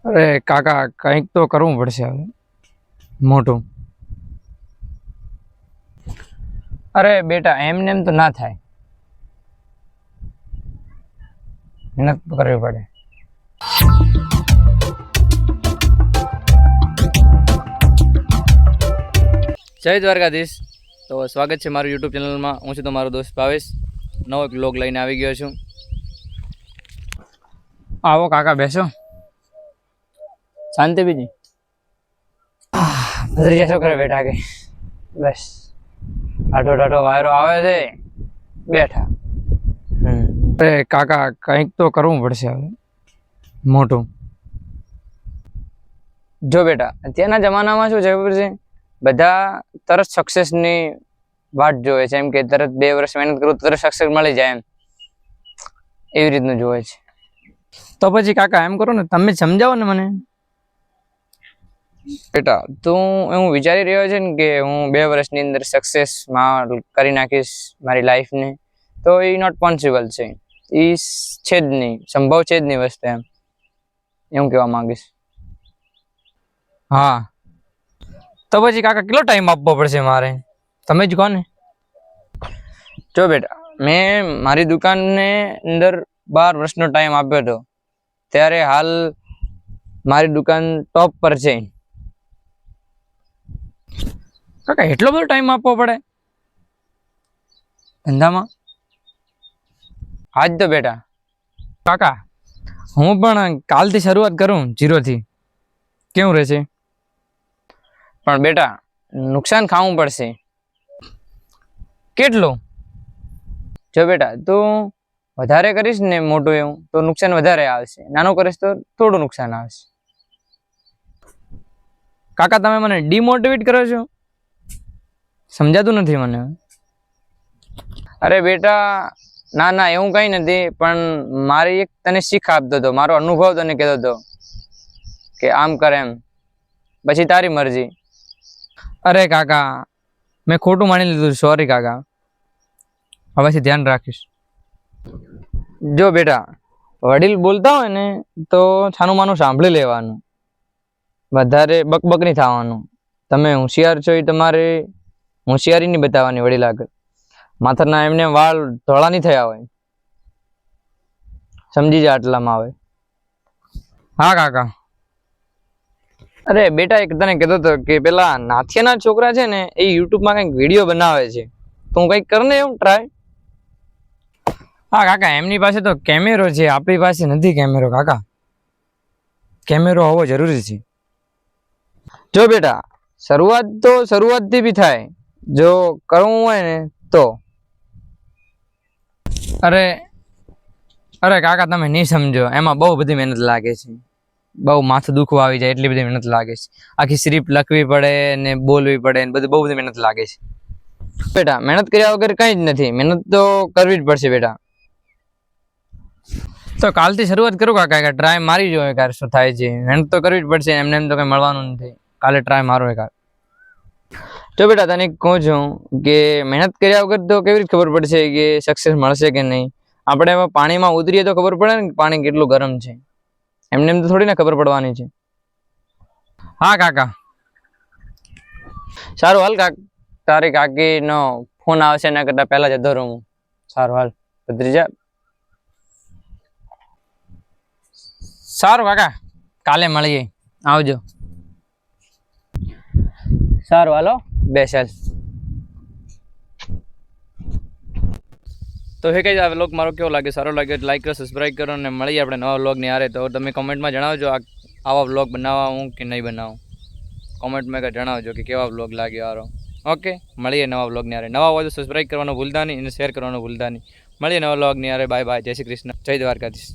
અરે કાકા, કંઈક તો કરવું પડશે હવે મોટું. અરે બેટા, એમને એમ તો ના થાય, મહેનત તો કરવી પડે. જય દ્વારકાધીશ. તો સ્વાગત છે મારું યુટ્યુબ ચેનલમાં. હું છું તમારો દોસ્ત ભાવેશ. નવો એક વ્લોગ લઈને આવી ગયો છું. આવો કાકા, બેસો. શાંતિ બીજી ભદ્રિયા છોકરા બેઠા કે બસ ટાઢો ટાઢો વાયરો આવે છે, બેઠા. અરે કાકા, કંઈક તો કરવું પડશે હવે મોટું. જો બેટા, અત્યારના જમાનામાં શું છે ખબર છે, બધા તરત સક્સેસની વાટ જોવે છે. એમ કે તરત 2 વર્ષ મહેનત કરું તરત સક્સેસ મળી જાય, એમ એવી રીતનું જોવે છે. તો પછી કાકા એમ કરો ને, તમે સમજાવો ને મને. બેટા, તું હું વિચારી રહ્યો છે ને કે હું 2 વર્ષની અંદર સક્સેસમાં કરી નાખીશ મારી લાઈફને, તો એ નોટ પોસિબલ છે. એ છે જ નહીં, સંભવ છે જ નહીં વસ્તુ, એમ એવું કહેવા માંગીશ. હા, તો પછી કાકા કેટલો ટાઈમ આપવો પડશે મારે, તમે જ કહો ને. જો બેટા, મેં મારી દુકાનને અંદર 12 વર્ષનો ટાઈમ આપ્યો હતો, ત્યારે હાલ મારી દુકાન ટોપ પર છે. કાકા, એટલો બધો ટાઈમ આપવો પડે ધંધામાં? આજ તો બેટા કાકા, હું પણ કાલથી શરૂઆત કરું 0 થી, કેવું રહેશે? પણ બેટા, નુકસાન ખાવું પડશે. કેટલું? જો બેટા, તું વધારે કરીશ ને મોટું એવું, તો નુકસાન વધારે આવશે. નાનું કરીશ તો થોડું નુકસાન આવશે. કાકા, તમે મને ડિમોટિવેટ કરો છો, સમજાતું નથી મને. અરે બેટા, ના ના, એવું કઈ નથી, પણ મારી એક તને શીખ આપતો હતો, મારો અનુભવ તને કહેતો હતો કે આમ કર એમ, પછી તારી મરજી. અરે કાકા, મેં ખોટું માની લીધું, સોરી કાકા, હવેથી ધ્યાન રાખીશ. જો બેટા, વડીલ બોલતા હોય ને તો છાનું માનું સાંભળી લેવાનું, વધારે બકબક નહીં થવાનું. તમે હોશિયાર છો, એ તમારે હોશિયારી નહીં બતાવવાની વડીલ આગળ. માથાના એમને વાળ ધોળા નહીં થયા હોય, સમજી જા આટલામાં આવે. હા કાકા. અરે બેટા, એક તને કહેતો હતો કે પેલા નાથિયાના છોકરા છે ને, એ યુટ્યુબમાં કંઈક વિડીયો બનાવે છે, તું કંઈક કર ને એવું ટ્રાય. હા કાકા, એમની પાસે તો કેમેરો છે, આપણી પાસે નથી કેમેરો. કાકા, કેમેરો હોવો જરૂરી છે. જો બેટા, શરૂઆત તો શરૂઆતથી બી થાય, જો કરવું હોય ને તો. અરે કાકા, તમે નહીં સમજો, એમાં બહુ બધી મહેનત લાગે છે, બહુ માથું દુખવા આવી જાય એટલી બધી મહેનત લાગે છે. આખી સ્ક્રિપ્ટ લખવી પડે ને બોલવી પડે ને બહુ બધી મહેનત લાગે છે. બેટા, મહેનત કર્યા વગર કંઈ જ નથી, મહેનત તો કરવી જ પડશે બેટા. તો કાલથી શરૂઆત કરું કાકા, ટ્રાય મારી જો યાર, શું થાય છે. મહેનત તો કરવી જ પડશે, એમને એમ તો કંઈ મળવાનું નથી. કાલે ટ્રાય મારો યાર. જો બેટા, તને કહું છું કે મહેનત કર્યા વગર તો કેવી રીતે ખબર પડશે કે સક્સેસ મળશે કે નહીં? આપણે એમાં પાણીમાં ઉતરીએ તો ખબર પડે ને પાણી કેટલું ગરમ છે. એમને એમ તો થોડી ના ખબર પડવાની છે. હા કાકા, સારું હાલ કાકા, તારી કાકીનો ફોન આવશે એના કરતા પહેલા જતો રહું હું. સારું હાલ ભત્રીજા. સારું કાકા, કાલે મળીએ, આવજો. સારું હાલો, બેસાલ. તો હે કઈ આ વ્લોગ મારો કેવો લાગે, સારો લાગે લાઈક કરો, સબસ્ક્રાઈબ કરો, અને મળીએ આપણે નવા વ્લોગની આરે. તો તમે કમેન્ટમાં જણાવજો આવા વ્લોગ બનાવવા હું કે નહીં બનાવું. કોમેન્ટમાં જણાવજો કે કેવા વ્લોગ લાગ્યો આરો. ઓકે, મળીએ નવા વ્લોગની આરે. નવા હોય તો સબસ્ક્રાઈબ કરવાનું ભૂલતા નહીં અને શેર કરવાનું ભૂલતા નહીં. મળીએ નવા વ્લોગની આરે. બાય બાય, જય શ્રી કૃષ્ણ, જય દ્વારકાધીશ.